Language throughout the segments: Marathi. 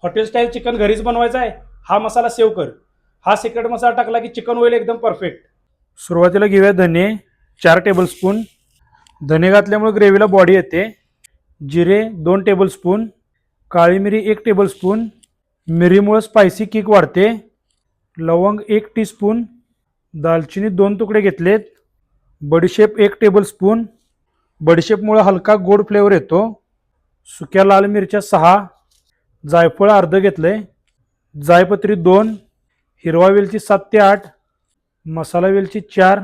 हॉटेल स्टाईल चिकन घरीच बनवायचं आहे, हा मसाला सेव्ह कर. हा सिक्रेट मसाला टाकला की चिकन होईल एकदम परफेक्ट. सुरुवातीला घेऊया धने 4 टेबलस्पून. धने घातल्यामुळे ग्रेव्हीला बॉडी येते. जिरे 2 टेबलस्पून. काळी मिरी 1 टेबलस्पून. मिरीमुळे स्पायसी किक वाढते. लवंग 1 टीस्पून. दालचिनी 2 तुकडे घेतलेत. बडीशेप 1 टेबलस्पून. बडीशेपमुळे हलका गोड फ्लेवर येतो. सुक्या लाल मिरच्या 6. जायफळ अर्ध घेतलंय. जायपत्री 2. हिरवा वेलची 7 ते 8. मसाला वेलची 4.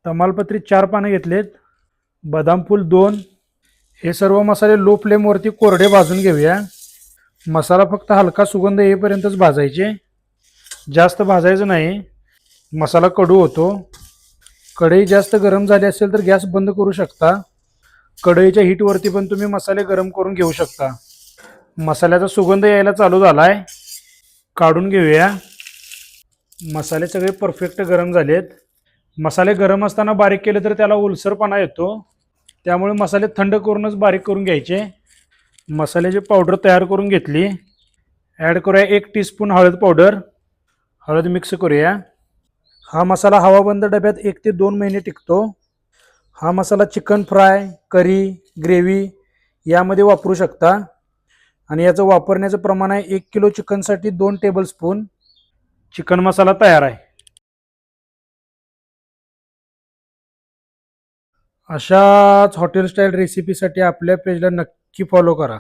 तमालपत्री 4 पानं घेतलेत. बदाम फूल 2. हे सर्व मसाले लो फ्लेमवरती कोरडे भाजून घेऊया. मसाला फक्त हलका सुगंध येईपर्यंतच भाजायचे, जास्त भाजायचं नाही, मसाला कडू होतो. कढई जास्त गरम झाली असेल तर गॅस बंद करू शकता. कढईच्या हीटवरती पण तुम्ही मसाले गरम करून घेऊ शकता. मसाल्याचा सुगंध यायला चालू झालाय, काढून घेऊया. मसाले सगळे परफेक्ट गरम झालेत. मसाले गरम असताना बारीक केले तर त्याला ओलसरपणा येतो, त्यामुळे मसाले थंड करूनच बारीक करून घ्यायचे. मसाल्याची पावडर तयार करून घेतली. ॲड करूया 1 टीस्पून हळद पावडर. हळद मिक्स करूया. हा मसाला हवाबंद डब्यात 1 ते 2 महिने टिकतो. हा मसाला चिकन फ्राय, करी, ग्रेव्ही यामध्ये वापरू शकता. आणि याचं वापरण्याचं प्रमाण आहे 1 किलो चिकनसाठी 2 टेबलस्पून. चिकन मसाला तयार आहे. अशाच हॉटेल स्टाईल रेसिपीसाठी आपल्या पेजला नक्की फॉलो करा.